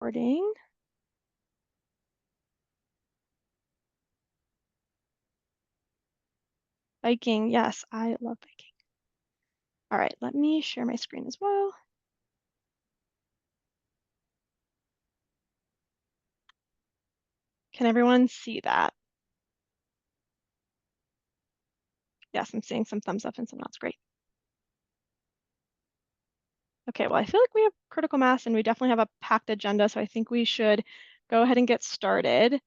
recording. Biking, yes, I love biking. All right, let me share my screen as well. Can everyone see that? Yes, I'm seeing some thumbs up and some nods. Great. Okay, well, I feel like we have critical mass and we definitely have a packed agenda, so I think we should go ahead and get started.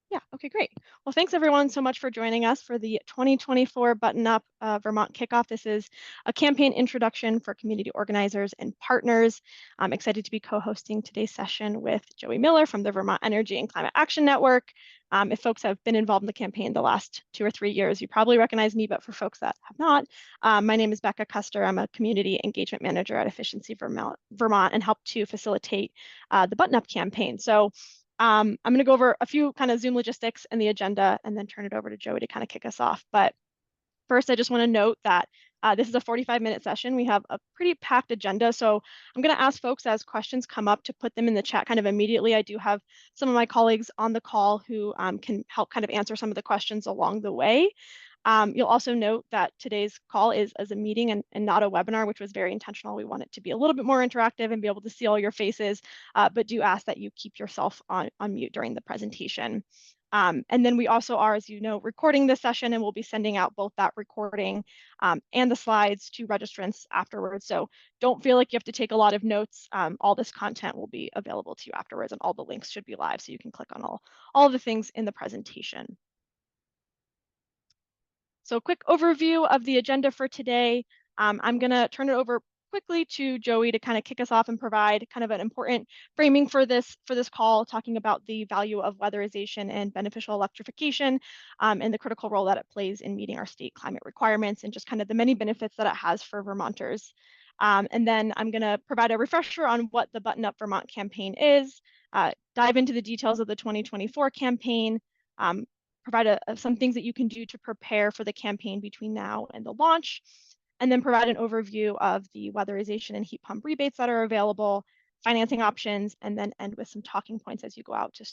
Yeah, okay, great. Well, thanks everyone so much for joining us for the 2024 Button Up Vermont Kickoff. This is a campaign introduction for community organizers and partners. I'm excited to be co-hosting today's session with Joey Miller from the Vermont Energy and Climate Action Network. If folks have been involved in the campaign the last 2 or 3 years, you probably recognize me, but for folks that have not, my name is Bekah Kuster. I'm a community engagement manager at Efficiency Vermont and help to facilitate the Button Up campaign. So I'm going to go over a few kind of Zoom logistics and the agenda and then turn it over to Joey to kind of kick us off. But first, I just want to note that this is a 45-minute session. We have a pretty packed agenda. So I'm going to ask folks as questions come up to put them in the chat kind of immediately. I do have some of my colleagues on the call who can help kind of answer some of the questions along the way. You'll also note that today's call is as a meeting and not a webinar, which was very intentional. We want it to be a little bit more interactive and be able to see all your faces, but do ask that you keep yourself on mute during the presentation. And then we also are, as you know, recording this session, and we'll be sending out both that recording and the slides to registrants afterwards. So don't feel like you have to take a lot of notes. All this content will be available to you afterwards, and all the links should be live, so you can click on all the things in the presentation. So a quick overview of the agenda for today. I'm going to turn it over quickly to Joey to kind of kick us off and provide kind of an important framing for this call, talking about the value of weatherization and beneficial electrification and the critical role that it plays in meeting our state climate requirements and just kind of the many benefits that it has for Vermonters. And then I'm going to provide a refresher on what the Button Up Vermont campaign is, dive into the details of the 2024 campaign, provide some things that you can do to prepare for the campaign between now and the launch, and then provide an overview of the weatherization and heat pump rebates that are available, financing options, and then end with some talking points as you go out to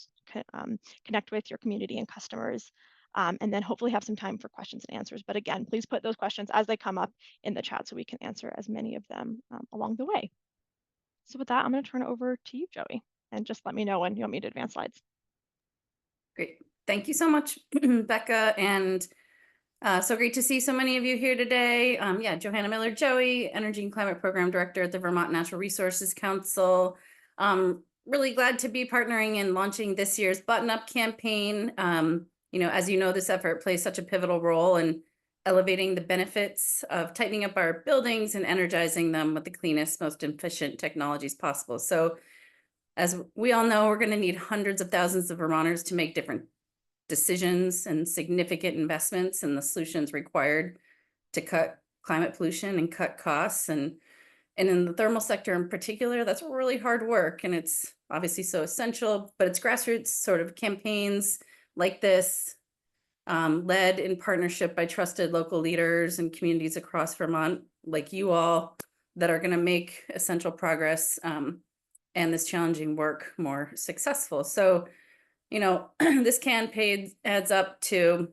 connect with your community and customers, and then hopefully have some time for questions and answers. But again, please put those questions as they come up in the chat so we can answer as many of them along the way. So with that, I'm going to turn it over to you, Joey, and just let me know when you want me to advance slides. Great. Thank you so much, Bekah, and so great to see so many of you here today. Yeah, Johanna Miller, Joey, Energy and Climate Program Director at the Vermont Natural Resources Council. Really glad to be partnering in launching this year's Button Up campaign. As you know, this effort plays such a pivotal role in elevating the benefits of tightening up our buildings and energizing them with the cleanest, most efficient technologies possible. So as we all know, we're going to need hundreds of thousands of Vermonters to make different decisions and significant investments in the solutions required to cut climate pollution and cut costs. And in the thermal sector in particular, that's really hard work. And it's obviously so essential, but it's grassroots sort of campaigns like this, led in partnership by trusted local leaders and communities across Vermont, like you all, that are going to make essential progress and this challenging work more successful. So, this campaign adds up to,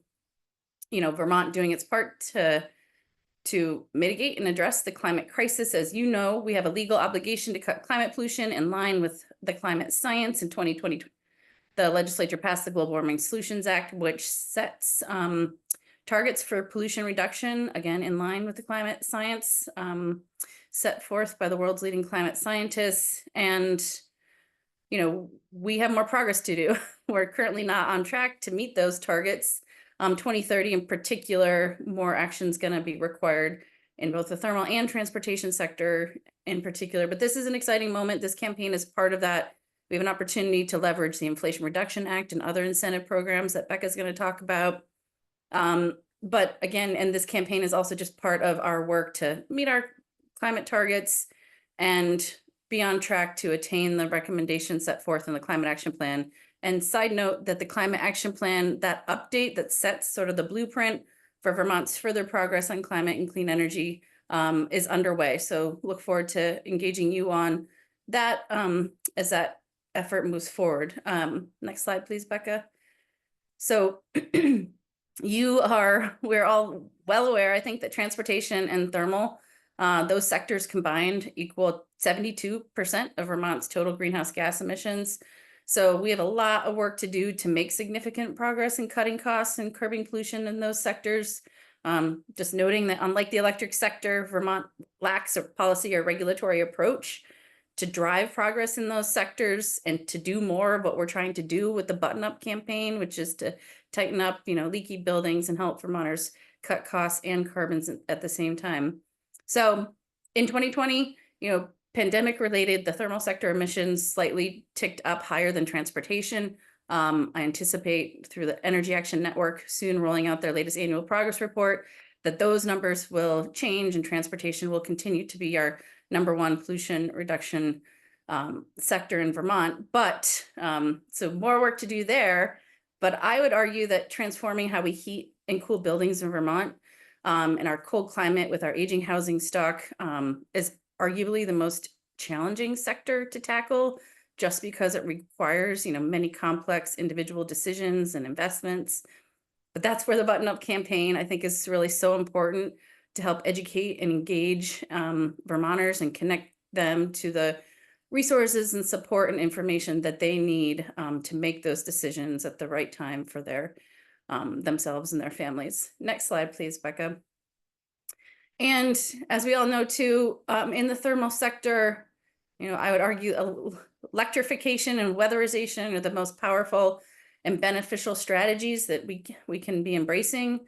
Vermont doing its part to mitigate and address the climate crisis. As you know, we have a legal obligation to cut climate pollution in line with the climate science. In 2020, the legislature passed the Global Warming Solutions Act, which sets targets for pollution reduction, again, in line with the climate science set forth by the world's leading climate scientists. And we have more progress to do. We're currently not on track to meet those targets. 2030 in particular, more action is going to be required in both the thermal and transportation sector in particular. But this is an exciting moment. This campaign is part of that. We have an opportunity to leverage the Inflation Reduction Act and other incentive programs that Bekah is going to talk about. But again, and this campaign is also just part of our work to meet our climate targets and be on track to attain the recommendations set forth in the Climate Action Plan. And side note that the Climate Action Plan, that update that sets sort of the blueprint for Vermont's further progress on climate and clean energy, is underway. So look forward to engaging you on that as that effort moves forward. Next slide, please, Bekah. So we're all well aware, I think, that transportation and thermal, those sectors combined equal 72% of Vermont's total greenhouse gas emissions. So we have a lot of work to do to make significant progress in cutting costs and curbing pollution in those sectors. Just noting that unlike the electric sector, Vermont lacks a policy or regulatory approach to drive progress in those sectors and to do more of what we're trying to do with the Button Up campaign, which is to tighten up, leaky buildings and help Vermonters cut costs and carbons at the same time. So in 2020, pandemic related, the thermal sector emissions slightly ticked up higher than transportation. I anticipate through the Energy Action Network soon rolling out their latest annual progress report that those numbers will change and transportation will continue to be our #1 pollution reduction sector in Vermont. But so more work to do there. But I would argue that transforming how we heat and cool buildings in Vermont and our cold climate with our aging housing stock is arguably the most challenging sector to tackle, just because it requires, many complex individual decisions and investments. But that's where the Button Up campaign, I think, is really so important to help educate and engage Vermonters and connect them to the resources and support and information that they need to make those decisions at the right time for their themselves and their families. Next slide, please, Bekah. And as we all know too, in the thermal sector, I would argue electrification and weatherization are the most powerful and beneficial strategies that we can be embracing,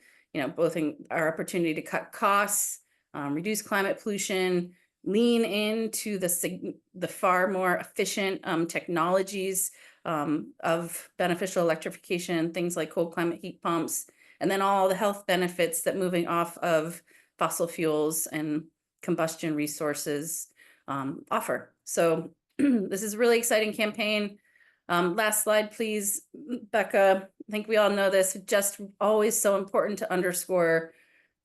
both in our opportunity to cut costs, reduce climate pollution, lean into the far more efficient technologies of beneficial electrification, things like cold climate heat pumps, and then all the health benefits that moving off of fossil fuels and combustion resources offer. So this is a really exciting campaign. Last slide, please, Bekah. I think we all know this, just always so important to underscore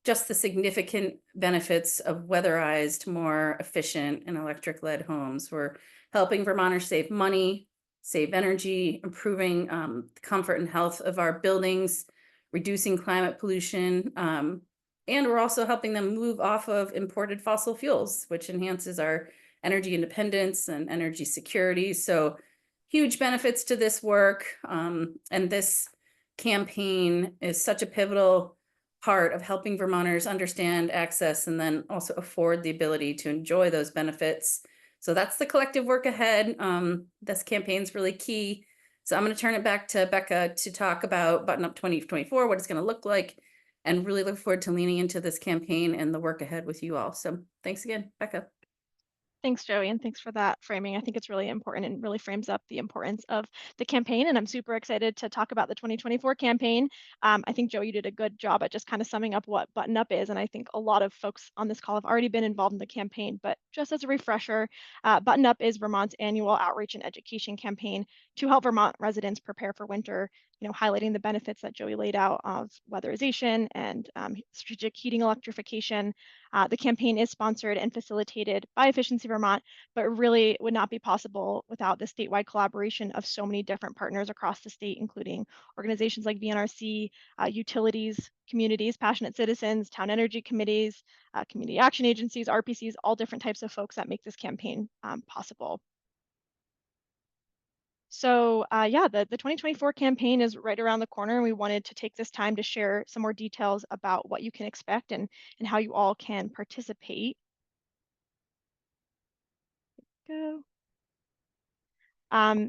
just the significant benefits of weatherized, more efficient and electric-led homes. We're helping Vermonters save money, save energy, improving the comfort and health of our buildings, reducing climate pollution, and we're also helping them move off of imported fossil fuels, which enhances our energy independence and energy security. So huge benefits to this work. And this campaign is such a pivotal part of helping Vermonters understand, access, and then also afford the ability to enjoy those benefits. So that's the collective work ahead. This campaign's really key. So I'm going to turn it back to Bekah to talk about Button Up 2024, what it's going to look like, and really look forward to leaning into this campaign and the work ahead with you all. So thanks again, Bekah. Thanks, Joey, and thanks for that framing. I think it's really important and really frames up the importance of the campaign, and I'm super excited to talk about the 2024 campaign. I think, Joey, you did a good job at just kind of summing up what Button Up is, and I think a lot of folks on this call have already been involved in the campaign, but just as a refresher, Button Up is Vermont's annual outreach and education campaign to help Vermont residents prepare for winter, highlighting the benefits that Joey laid out of weatherization and strategic heating electrification. The campaign is sponsored and facilitated by Efficiency Vermont, but really would not be possible without the statewide collaboration of so many different partners across the state, including organizations like VNRC, utilities, communities, passionate citizens, town energy committees, community action agencies, RPCs, all different types of folks that make this campaign possible. So yeah, the 2024 campaign is right around the corner, and we wanted to take this time to share some more details about what you can expect and how you all can participate. Go.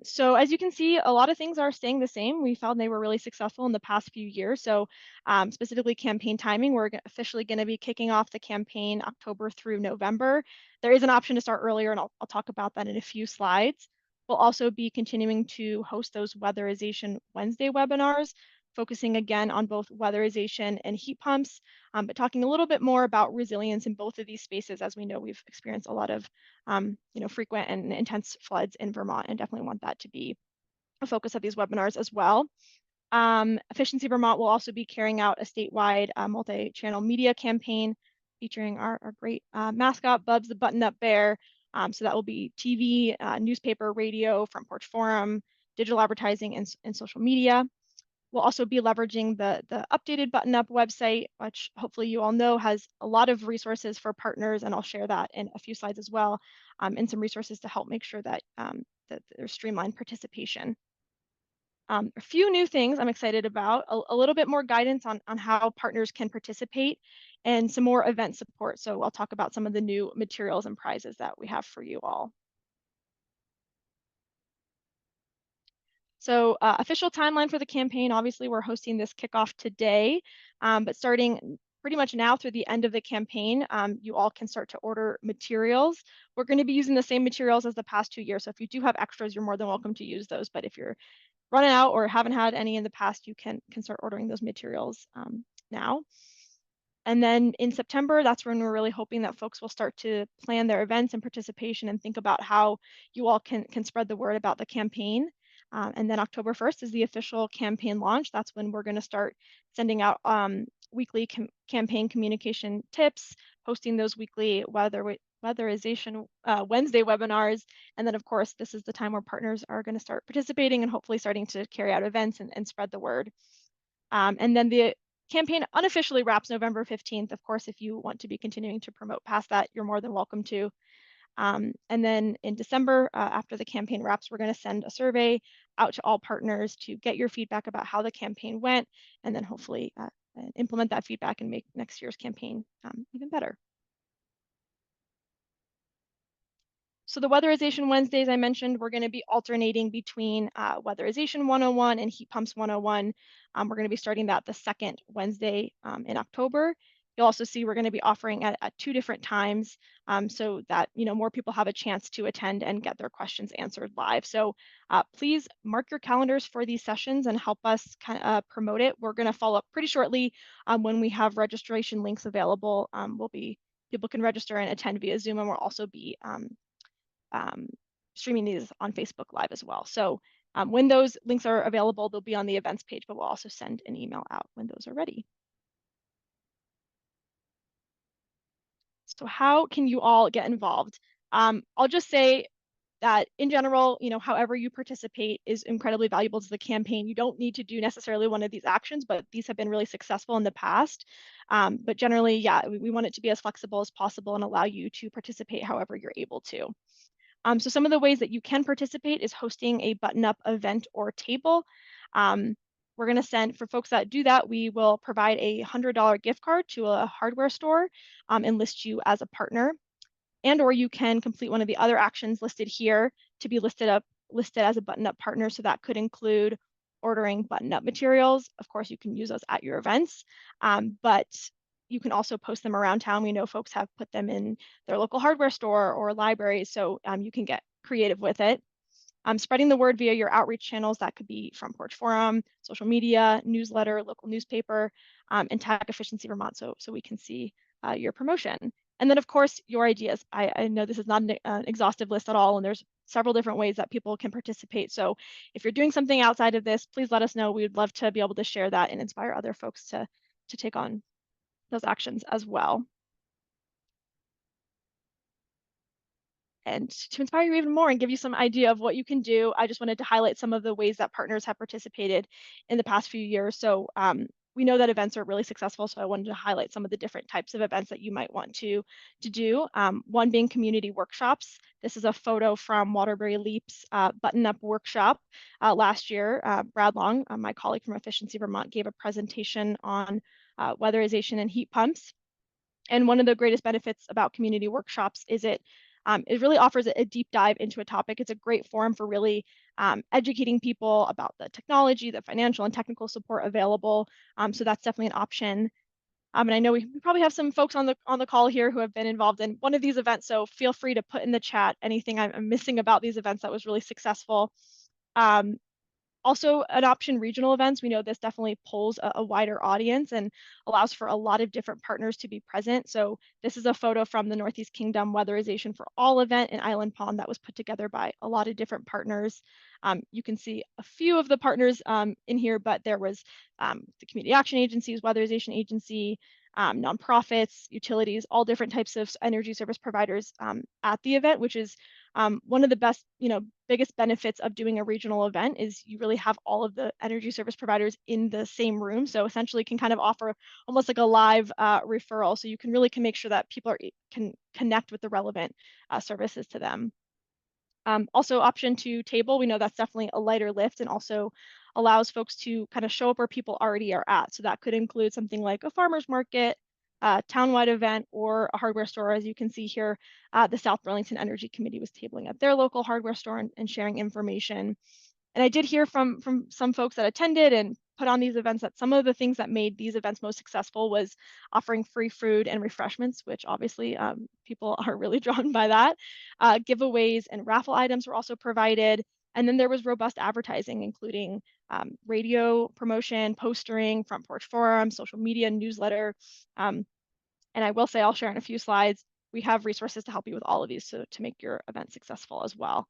So as you can see, a lot of things are staying the same. We found they were really successful in the past few years. So specifically campaign timing, we're officially going to be kicking off the campaign October through November. There is an option to start earlier, and I'll talk about that in a few slides. We'll also be continuing to host those Weatherization Wednesday webinars, focusing again on both weatherization and heat pumps, but talking a little bit more about resilience in both of these spaces. As we know, we've experienced a lot of frequent and intense floods in Vermont, and definitely want that to be a focus of these webinars as well. Efficiency Vermont will also be carrying out a statewide multi-channel media campaign featuring our great mascot, Bubs the Button-Up Bear. So that will be TV, newspaper, radio, front porch forum, digital advertising, and social media. We'll also be leveraging the updated Button Up website, which hopefully you all know has a lot of resources for partners, and I'll share that in a few slides as well, and some resources to help make sure that, that there's streamlined participation. A few new things I'm excited about, a little bit more guidance on how partners can participate, and some more event support. So I'll talk about some of the new materials and prizes that we have for you all. So official timeline for the campaign, obviously we're hosting this kickoff today, but starting pretty much now through the end of the campaign, you all can start to order materials. We're going to be using the same materials as the past 2 years. So if you do have extras, you're more than welcome to use those. But if you're running out or haven't had any in the past, you can start ordering those materials now. And then in September, that's when we're really hoping that folks will start to plan their events and participation and think about how you all can spread the word about the campaign. And then October 1st is the official campaign launch. That's when we're going to start sending out weekly campaign communication tips, hosting those weekly weatherization Wednesday webinars. And then, of course, this is the time where partners are going to start participating and hopefully starting to carry out events and spread the word. And then the campaign unofficially wraps November 15th. Of course, if you want to be continuing to promote past that, you're more than welcome to. And then in December, after the campaign wraps, we're going to send a survey out to all partners to get your feedback about how the campaign went, and then hopefully implement that feedback and make next year's campaign even better. So the Weatherization Wednesdays I mentioned, we're going to be alternating between Weatherization 101 and Heat Pumps 101. We're going to be starting that the second Wednesday in October. You'll also see we're going to be offering at 2 different times so that more people have a chance to attend and get their questions answered live. So please mark your calendars for these sessions and help us kind of promote it. We're going to follow up pretty shortly when we have registration links available. People can register and attend via Zoom, and we'll also be streaming these on Facebook Live as well. So when those links are available, they'll be on the events page, but we'll also send an email out when those are ready. So how can you all get involved? I'll just say that in general, however you participate is incredibly valuable to the campaign. You don't need to do necessarily one of these actions, but these have been really successful in the past. But generally, yeah, we want it to be as flexible as possible and allow you to participate however you're able to. So some of the ways that you can participate is hosting a button-up event or table. We're going to send, for folks that do that, we will provide a $100 gift card to a hardware store and list you as a partner. And or you can complete one of the other actions listed here to be listed as a button-up partner. So that could include ordering button-up materials. Of course, you can use those at your events, but you can also post them around town. We know folks have put them in their local hardware store or library, so you can get creative with it. Spreading the word via your outreach channels, that could be front porch forum, social media, newsletter, local newspaper, and tag Efficiency Vermont so we can see your promotion. And then, of course, your ideas. I know this is not an exhaustive list at all, and there's several different ways that people can participate. So if you're doing something outside of this, please let us know. We would love to be able to share that and inspire other folks to take on those actions as well. And to inspire you even more and give you some idea of what you can do, I just wanted to highlight some of the ways that partners have participated in the past few years. So we know that events are really successful, so I wanted to highlight some of the different types of events that you might want to do. One being community workshops. This is a photo from Waterbury Leap's button-up workshop last year. Brad Long, my colleague from Efficiency Vermont, gave a presentation on weatherization and heat pumps. And one of the greatest benefits about community workshops is it really offers a deep dive into a topic. It's a great forum for really educating people about the technology, the financial and technical support available. So that's definitely an option. And I know we probably have some folks on the call here who have been involved in one of these events. So feel free to put in the chat anything I'm missing about these events that was really successful. Also, an option, regional events. We know this definitely pulls a wider audience and allows for a lot of different partners to be present. So this is a photo from the Northeast Kingdom Weatherization for All event in Island Pond that was put together by a lot of different partners. You can see a few of the partners in here, but there was the Community Action Agency's Weatherization Agency, nonprofits, utilities, all different types of energy service providers at the event, which is one of the best, biggest benefits of doing a regional event is you really have all of the energy service providers in the same room. So essentially can kind of offer almost like a live referral. So you can really make sure that people can connect with the relevant services to them. Also option to table, we know that's definitely a lighter lift and also allows folks to kind of show up where people already are at. So that could include something like a farmer's market, a townwide event, or a hardware store. As you can see here, the South Burlington Energy Committee was tabling at their local hardware store and sharing information. And I did hear from some folks that attended and put on these events that some of the things that made these events most successful was offering free food and refreshments, which obviously people are really drawn by that. Giveaways and raffle items were also provided. And then there was robust advertising, including radio promotion, postering, front porch forum, social media, newsletter. And I will say, I'll share in a few slides, we have resources to help you with all of these to make your event successful as well.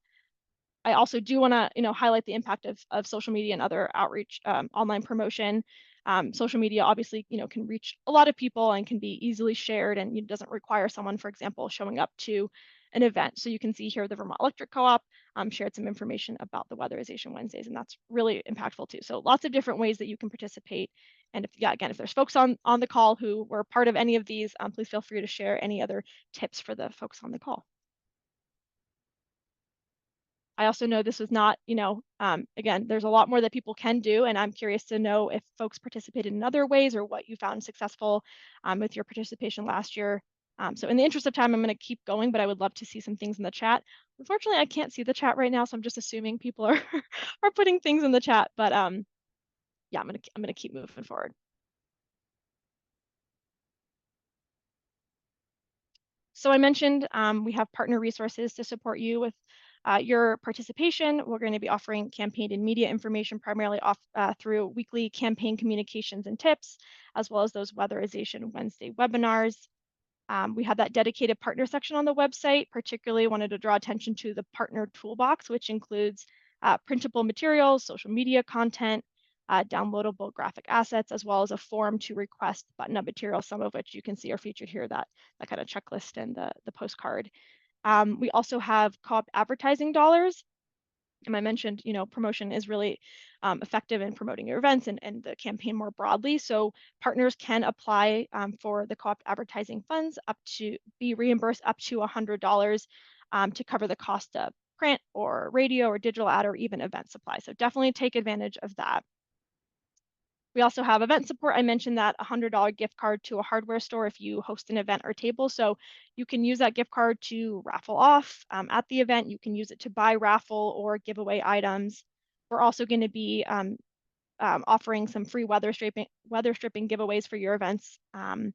I also do want to, highlight the impact of social media and other outreach, online promotion. Social media obviously, can reach a lot of people and can be easily shared, and it doesn't require someone, for example, showing up to an event. So you can see here the Vermont Electric Co-op shared some information about the Weatherization Wednesdays, and that's really impactful too. So lots of different ways that you can participate. And if there's folks on the call who were part of any of these, please feel free to share any other tips for the folks on the call. I also know this was not, again, there's a lot more that people can do, and I'm curious to know if folks participated in other ways or what you found successful with your participation last year. So in the interest of time, I'm going to keep going, but I would love to see some things in the chat. Unfortunately, I can't see the chat right now, so I'm just assuming people are are putting things in the chat. But yeah, I'm gonna keep moving forward. So I mentioned we have partner resources to support you with your participation. We're going to be offering campaign and media information primarily through weekly campaign communications and tips, as well as those Weatherization Wednesday webinars. We have that dedicated partner section on the website. Particularly wanted to draw attention to the partner toolbox, which includes printable materials, social media content, downloadable graphic assets, as well as a form to request button-up materials, some of which you can see are featured here, that kind of checklist and the postcard. We also have co-op advertising dollars. And I mentioned, promotion is really effective in promoting your events and the campaign more broadly. So partners can apply for the co-op advertising funds up to be reimbursed up to $100 to cover the cost of print or radio or digital ad or even event supply. So definitely take advantage of that. We also have event support. I mentioned that $100 gift card to a hardware store if you host an event or table. So you can use that gift card to raffle off at the event. You can use it to buy raffle or giveaway items. We're also going to be offering some free weather stripping giveaways for your events. And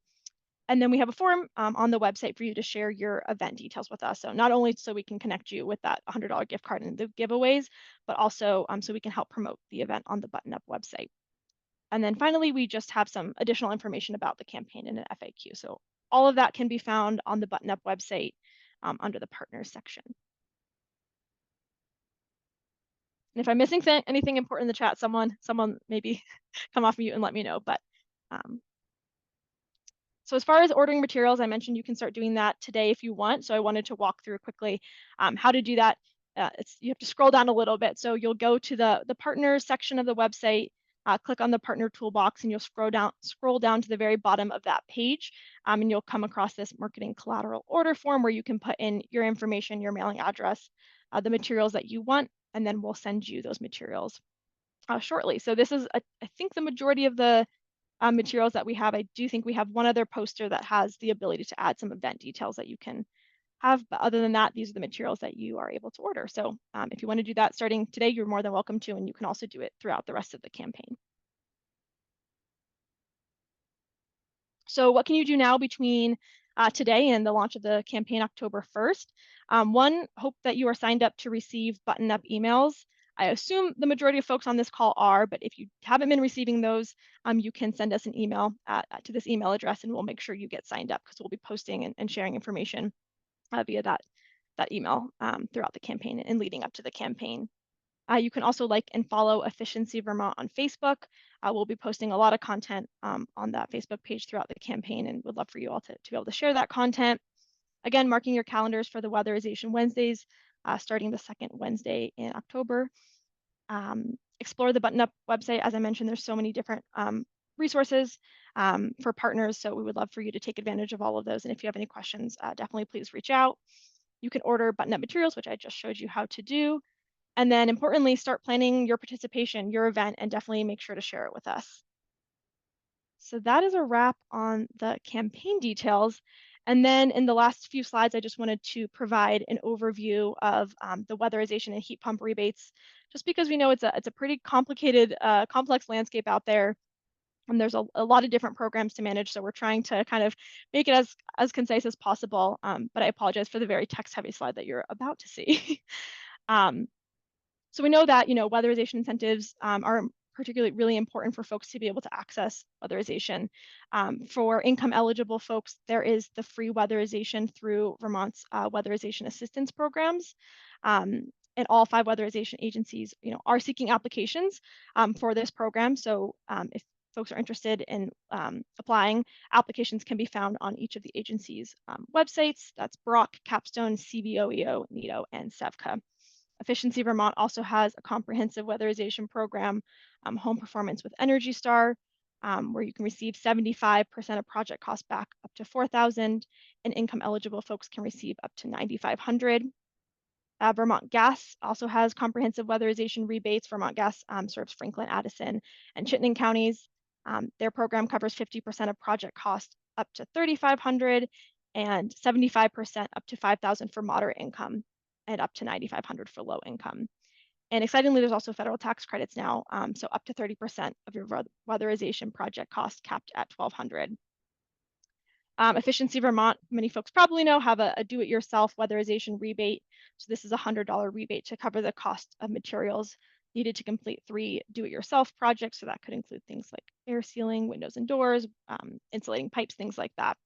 then we have a form on the website for you to share your event details with us. So not only so we can connect you with that $100 gift card and the giveaways, but also so we can help promote the event on the Button Up website. And then finally, we just have some additional information about the campaign in an FAQ. So all of that can be found on the Button Up website under the partners section. And if I'm missing anything important in the chat, someone maybe come off mute and let me know. But so as far as ordering materials, I mentioned you can start doing that today if you want. So I wanted to walk through quickly how to do that. You have to scroll down a little bit. So you'll go to the partners section of the website, click on the partner toolbox, and you'll scroll down to the very bottom of that page. And you'll come across this marketing collateral order form where you can put in your information, your mailing address, the materials that you want, and then we'll send you those materials shortly. So this is, I think, the majority of the materials that we have. I do think we have one other poster that has the ability to add some event details that you can have, but other than that, these are the materials that you are able to order. So if you want to do that starting today, you're more than welcome to, and you can also do it throughout the rest of the campaign. So what can you do now between today and the launch of the campaign October 1st? One, hope that you are signed up to receive Button Up emails. I assume the majority of folks on this call are, but if you haven't been receiving those, you can send us an email to this email address, and we'll make sure you get signed up because we'll be posting and sharing information via that email throughout the campaign and leading up to the campaign. You can also like and follow Efficiency Vermont on Facebook. We'll be posting a lot of content on that Facebook page throughout the campaign, and would love for you all to be able to share that content. Again, marking your calendars for the Weatherization Wednesdays, starting the second Wednesday in October. Explore the Button Up website. As I mentioned, there's so many different resources for partners, so we would love for you to take advantage of all of those. And if you have any questions, definitely please reach out. You can order Button Up materials, which I just showed you how to do. And then importantly, start planning your participation, your event, and definitely make sure to share it with us. So that is a wrap on the campaign details. And then in the last few slides, I just wanted to provide an overview of the weatherization and heat pump rebates, just because we know it's a pretty complicated, complex landscape out there. And there's a lot of different programs to manage. So we're trying to kind of make it as concise as possible. But I apologize for the very text heavy slide that you're about to see. So we know that, weatherization incentives are particularly really important for folks to be able to access weatherization. For income eligible folks, there is the free weatherization through Vermont's weatherization assistance programs. And all 5 weatherization agencies, are seeking applications for this program. So if folks are interested in applying, applications can be found on each of the agencies' websites. That's Brock, Capstone, CVOEO, NITO, and SEVCA. Efficiency Vermont also has a comprehensive weatherization program, Home Performance with Energy Star, where you can receive 75% of project costs back up to $4,000, and income eligible folks can receive up to $9,500. Vermont Gas also has comprehensive weatherization rebates. Vermont Gas serves Franklin, Addison, and Chittenden counties. Their program covers 50% of project cost up to $3,500 and 75% up to $5,000 for moderate income, and up to $9,500 for low income. And excitingly, there's also federal tax credits now, so up to 30% of your weatherization project cost capped at $1,200. Efficiency Vermont, many folks probably know, have a do-it-yourself weatherization rebate. So this is a $100 rebate to cover the cost of materials needed to complete 3 do-it-yourself projects. So that could include things like air sealing, windows and doors, insulating pipes, things like that.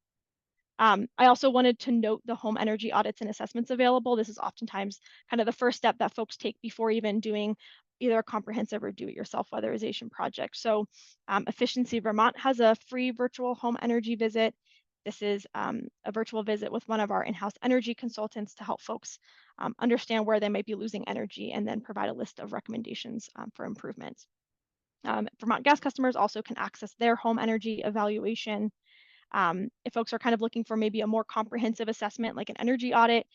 I also wanted to note the home energy audits and assessments available. This is oftentimes kind of the first step that folks take before even doing either a comprehensive or do-it-yourself weatherization project. So Efficiency Vermont has a free virtual home energy visit. This is a virtual visit with one of our in-house energy consultants to help folks understand where they might be losing energy, and then provide a list of recommendations for improvements. Vermont Gas customers also can access their home energy evaluation. If folks are kind of looking for maybe a more comprehensive assessment, like an energy audit,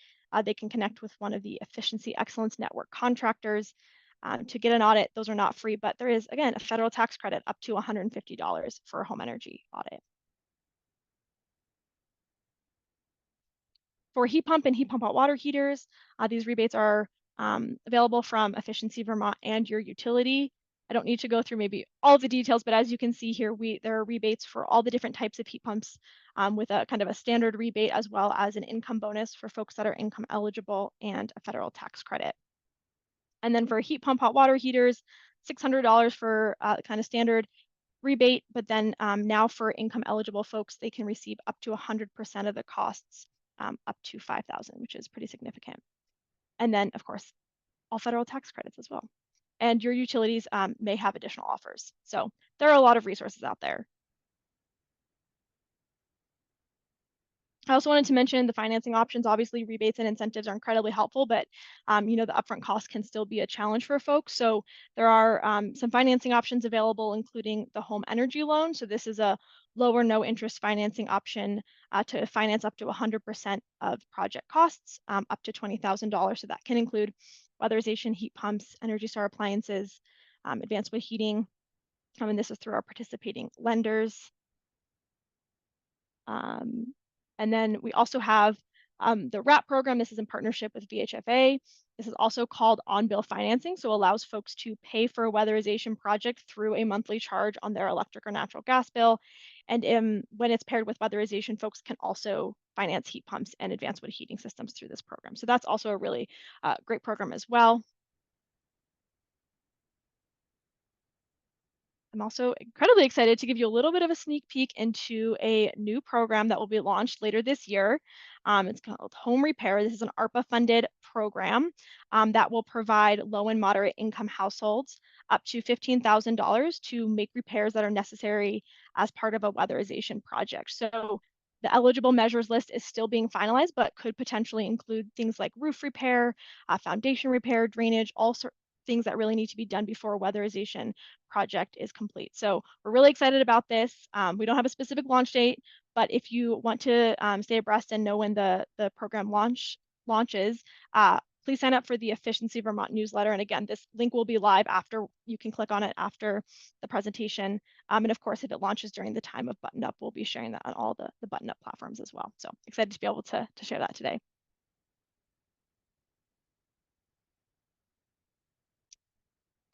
they can connect with one of the Efficiency Excellence Network contractors to get an audit. Those are not free, but there is, again, a federal tax credit up to $150 for a home energy audit. For heat pump and heat pump hot water heaters, these rebates are available from Efficiency Vermont and your utility. I don't need to go through maybe all the details, but as you can see here, there are rebates for all the different types of heat pumps, with a kind of a standard rebate, as well as an income bonus for folks that are income eligible, and a federal tax credit. And then for heat pump hot water heaters, $600 for kind of standard rebate, but then now for income eligible folks, they can receive up to 100% of the costs, up to $5,000, which is pretty significant. And then, of course, all federal tax credits as well. And your utilities may have additional offers. So there are a lot of resources out there. I also wanted to mention the financing options. Obviously, rebates and incentives are incredibly helpful, but the upfront cost can still be a challenge for folks. So there are some financing options available, including the home energy loan. So this is a low or no interest financing option to finance up to 100% of project costs, up to $20,000. So that can include weatherization, heat pumps, Energy Star appliances, advanced wood heating. And this is through our participating lenders. And then we also have the WRAP program. This is in partnership with VHFA. This is also called on-bill financing, so allows folks to pay for a weatherization project through a monthly charge on their electric or natural gas bill. And when it's paired with weatherization, folks can also finance heat pumps and advanced wood heating systems through this program. So that's also a really great program as well. I'm also incredibly excited to give you a little bit of a sneak peek into a new program that will be launched later this year. It's called Home Repair. This is an ARPA funded program that will provide low and moderate income households up to $15,000 to make repairs that are necessary as part of a weatherization project. So the eligible measures list is still being finalized, but could potentially include things like roof repair, foundation repair, drainage, all sorts things that really need to be done before a weatherization project is complete. So we're really excited about this. We don't have a specific launch date, but if you want to stay abreast and know when the program launches, please sign up for the Efficiency Vermont newsletter. And again, this link will be live after, you can click on it after the presentation. And of course, if it launches during the time of Button Up, we'll be sharing that on all the Button Up platforms as well. So excited to be able to share that today.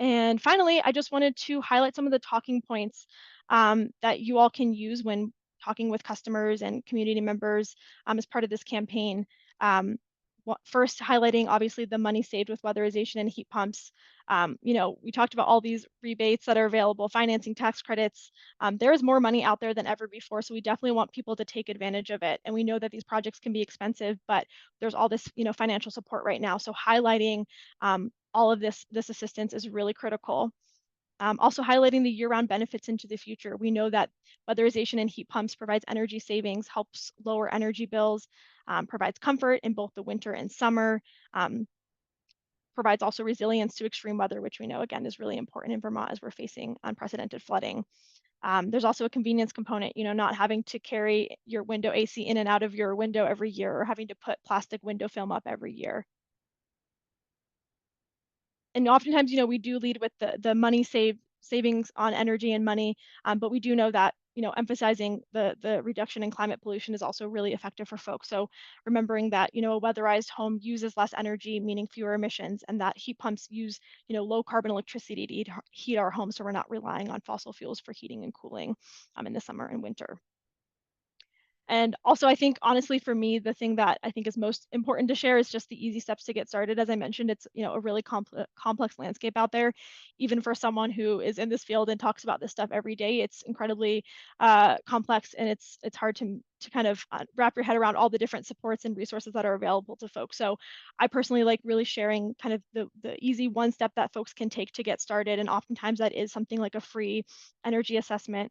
And finally, I just wanted to highlight some of the talking points that you all can use when talking with customers and community members as part of this campaign. First, highlighting obviously the money saved with weatherization and heat pumps. You know, we talked about all these rebates that are available, financing, tax credits. There is more money out there than ever before, so we definitely want people to take advantage of it. And we know that these projects can be expensive, but there's all this, you know, financial support right now. So highlighting all of this assistance is really critical. Also highlighting the year-round benefits into the future. We know that weatherization and heat pumps provides energy savings, helps lower energy bills, provides comfort in both the winter and summer, provides also resilience to extreme weather, which we know again is really important in Vermont as we're facing unprecedented flooding. There's also a convenience component, you know, not having to carry your window AC in and out of your window every year or having to put plastic window film up every year. And oftentimes, you know, we do lead with the money savings on energy and money, but we do know that, you know, emphasizing the reduction in climate pollution is also really effective for folks. So remembering that, you know, a weatherized home uses less energy, meaning fewer emissions, and that heat pumps use, you know, low carbon electricity to heat our homes, so we're not relying on fossil fuels for heating and cooling in the summer and winter. And also, I think, honestly, for me, the thing that I think is most important to share is just the easy steps to get started. As I mentioned, it's, you know, a really complex landscape out there. Even for someone who is in this field and talks about this stuff every day, it's incredibly complex, and it's hard to kind of wrap your head around all the different supports and resources that are available to folks. So I personally like really sharing kind of the easy one step that folks can take to get started. And oftentimes that is something like a free energy assessment,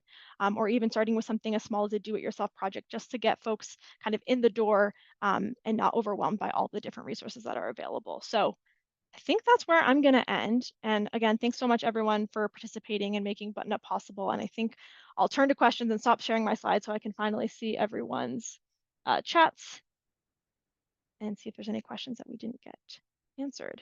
or even starting with something as small as a do-it-yourself project, just to get folks kind of in the door and not overwhelmed by all the different resources that are available. So I think that's where I'm going to end. And again, thanks so much, everyone, for participating and making Button Up possible. And I think I'll turn to questions and stop sharing my slides so I can finally see everyone's chats and see if there's any questions that we didn't get answered.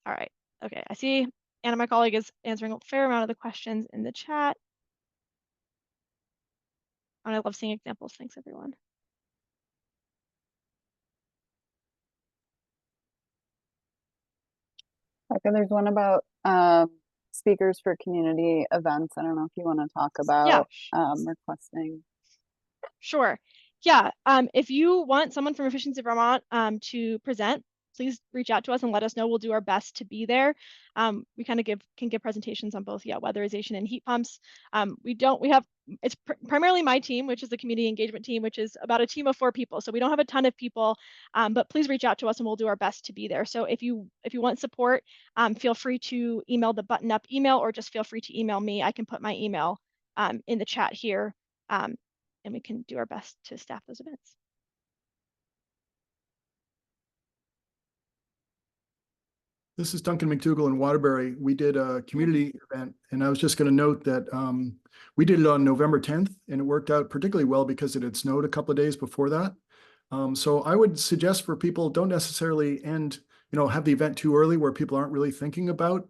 All right. Okay, I see Anna, my colleague, is answering a fair amount of the questions in the chat. And I love seeing examples. Thanks, everyone. Bekah, there's one about speakers for community events. I don't know if you want to talk about requesting. Sure. Yeah. If you want someone from Efficiency Vermont to present, please reach out to us and let us know. We'll do our best to be there. We kind of can give presentations on both, weatherization and heat pumps. It's primarily my team, which is the community engagement team, which is about a team of 4 people. So we don't have a ton of people, but please reach out to us and we'll do our best to be there. So if you want support, feel free to email the Button Up email, or just feel free to email me. I can put my email in the chat here, and we can do our best to staff those events. This is Duncan McDougall in Waterbury. We did a community event, and I was just going to note that we did it on November 10th, and it worked out particularly well because it had snowed a couple of days before that. So I would suggest for people, don't necessarily have the event too early where people aren't really thinking about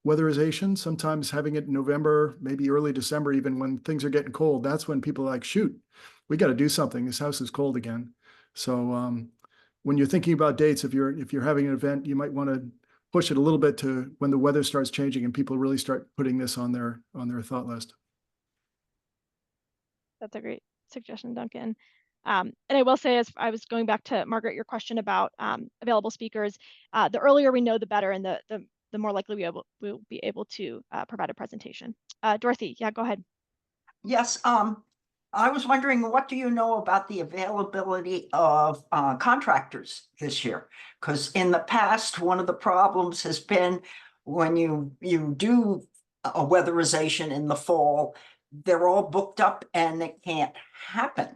weatherization. Sometimes having it in November, maybe early December, even when things are getting cold, that's when people are like, shoot, we got to do something. This house is cold again. So when you're thinking about dates, if you're having an event, you might want to push it a little bit to when the weather starts changing and people really start putting this on their thought list. That's a great suggestion, Duncan. And I will say, as I was going back to Margaret, your question about available speakers, the earlier we know, the better, and the more likely we'll be able to provide a presentation. Dorothy, yeah, go ahead. Yes, I was wondering, what do you know about the availability of contractors this year? Because in the past, one of the problems has been when you do a weatherization in the fall, they're all booked up and it can't happen,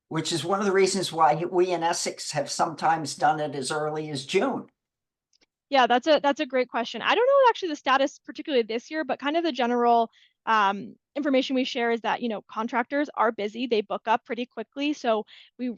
which is one of the reasons why we in Essex have sometimes done it as early as June. Yeah, that's a great question. I don't know actually the status particularly this year, but kind of the general information we share is that, you know, contractors are busy. They book up pretty quickly. So we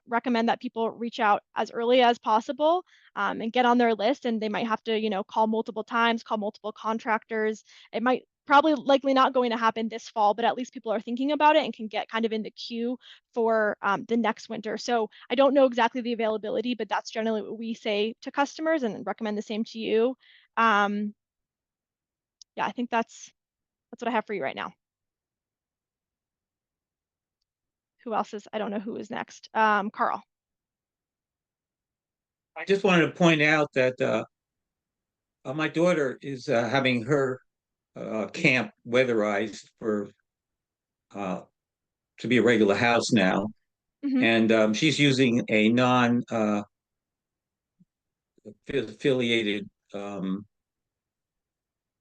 recommend that people reach out as early as possible and get on their list. And they might have to, you know, call multiple times, call multiple contractors. It might probably likely not going to happen this fall, but at least people are thinking about it and can get kind of in the queue for the next winter. So I don't know exactly the availability, but that's generally what we say to customers and recommend the same to you. Yeah, I think that's what I have for you right now. Who else is, I don't know who is next. Carl. I just wanted to point out that my daughter is having her camp weatherized for to be a regular house now. Mm-hmm. And she's using a non affiliated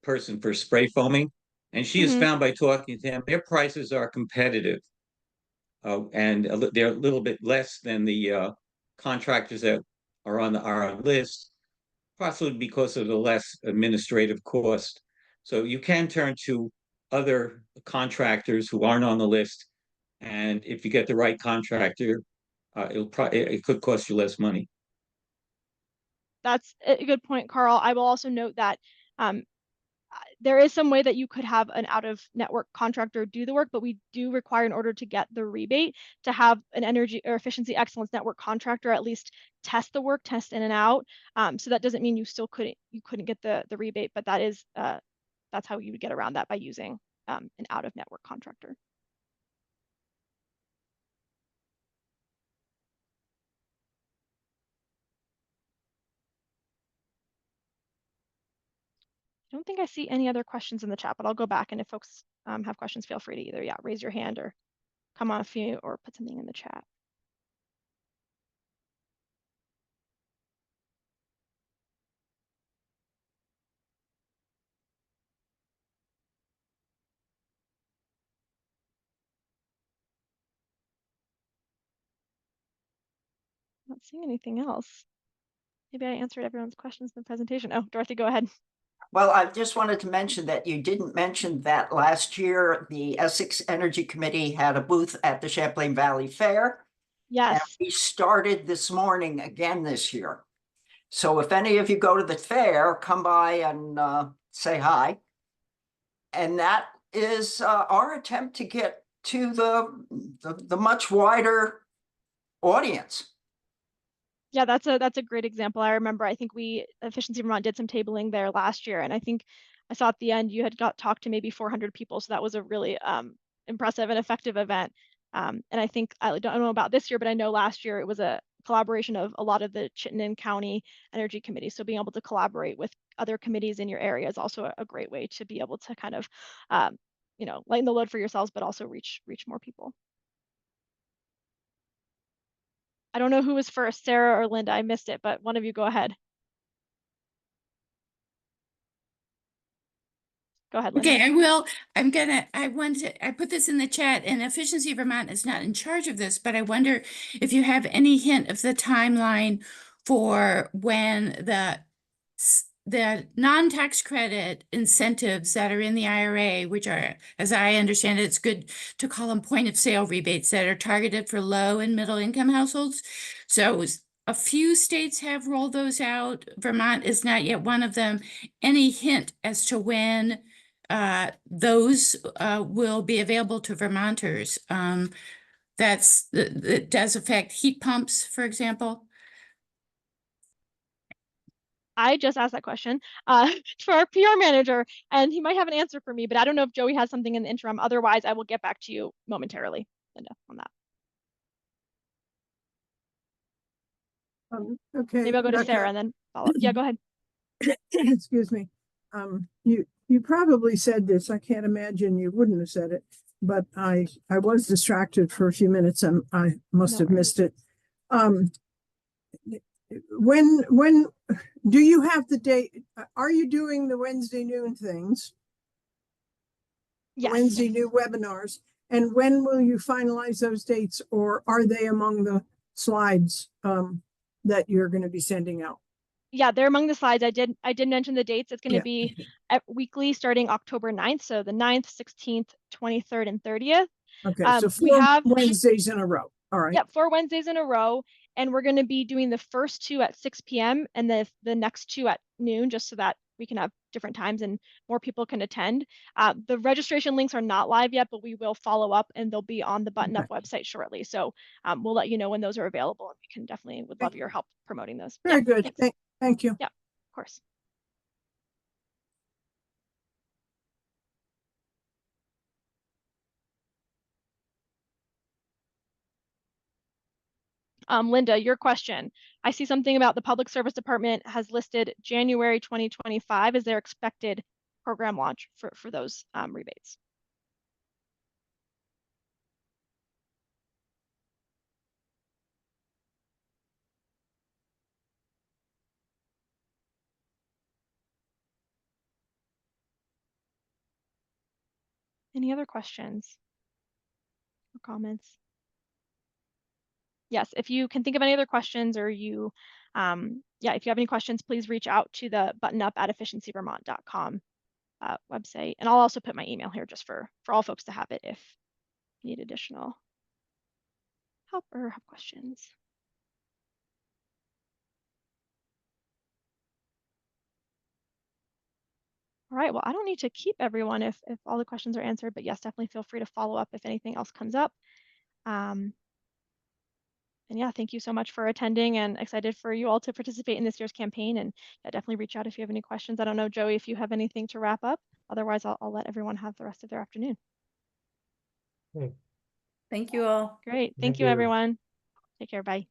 person for spray foaming. And she has found by talking to him, their prices are competitive. And they're a little bit less than the contractors that are on our list, possibly because of the less administrative cost. So you can turn to other contractors who aren't on the list. And if you get the right contractor, it could cost you less money. That's a good point, Carl. I will also note that there is some way that you could have an out-of-network contractor do the work, but we do require, in order to get the rebate, to have an energy or efficiency excellence network contractor at least test the work, test in and out. So that doesn't mean you still couldn't get the rebate, but that is that's how you would get around that, by using an out-of-network contractor. I don't think I see any other questions in the chat, but I'll go back, and if folks have questions, feel free to either raise your hand or come off mute or put something in the chat. Not seeing anything else. Maybe I answered everyone's questions in the presentation. Oh, Dorothy, go ahead. Well, I just wanted to mention that you didn't mention that last year, the Essex Energy Committee had a booth at the Champlain Valley Fair. Yes. And we started this morning again this year. So if any of you go to the fair, come by and say hi. And that is our attempt to get to the much wider audience. Yeah, that's a great example. I remember, I think Efficiency Vermont did some tabling there last year, and I think I saw at the end you had talked to maybe 400 people. So that was a really impressive and effective event. And I think, I don't know about this year, but I know last year it was a collaboration of a lot of the Chittenden County Energy Committee. So being able to collaborate with other committees in your area is also a great way to be able to kind of, lighten the load for yourselves, but also reach more people. I don't know who was first, Sarah or Linda. I missed it, but one of you go ahead. Go ahead, Linda. Okay, I will. I put this in the chat, and Efficiency Vermont is not in charge of this, but I wonder if you have any hint of the timeline for when the non-tax credit incentives that are in the IRA, which are, as I understand it, it's good to call them point of sale rebates that are targeted for low and middle income households. So a few states have rolled those out. Vermont is not yet one of them. Any hint as to when those will be available to Vermonters? That does affect heat pumps, for example. I just asked that question to our PR manager, and he might have an answer for me, but I don't know if Joey has something in the interim. Otherwise, I will get back to you momentarily, Linda, on that. Okay. Maybe I'll go to Sarah and then follow up. Yeah, go ahead. Excuse me. You probably said this. I can't imagine you wouldn't have said it. but I was distracted for a few minutes and I must No have worries. missed it. When do you have the date? Are you doing the Wednesday noon things? Yes. Wednesday new webinars? And when will you finalize those dates, or are they among the slides that you're going to be sending out? Yeah, they're among the slides. I did mention the dates. It's going to Yeah. be weekly starting October 9th. So the 9th, 16th, 23rd, and 30th. Okay, so We 4 have Wednesdays in a row. All right. Yep, 4 Wednesdays in a row. And we're going to be doing the first 2 at 6 p.m. and the next 2 at noon, just so that we can have different times and more people can attend. The registration links are not live yet, but we will follow up and they'll be on the Button Up website shortly. So we'll let you know when those are available, and we can definitely would love your help promoting those. Very Yeah, good. thanks. Thank you. Yeah, of course. Linda, your question. I see something about the Public Service Department has listed January 2025 as their expected program launch for those rebates. Any other questions or comments? Yes, if you can think of any other questions, or you, yeah, if you have any questions, please reach out to the buttonup@efficiencyvermont.com website. And I'll also put my email here just for all folks to have it if you need additional help or have questions. All right, well, I don't need to keep everyone if all the questions are answered, but yes, definitely feel free to follow up if anything else comes up. And yeah, thank you so much for attending, and excited for you all to participate in this year's campaign. And yeah, definitely reach out if you have any questions. I don't know, Joey, if you have anything to wrap up. Otherwise, I'll let everyone have the rest of their afternoon. Thank you all. Great. Thank you, everyone. Take care. Bye.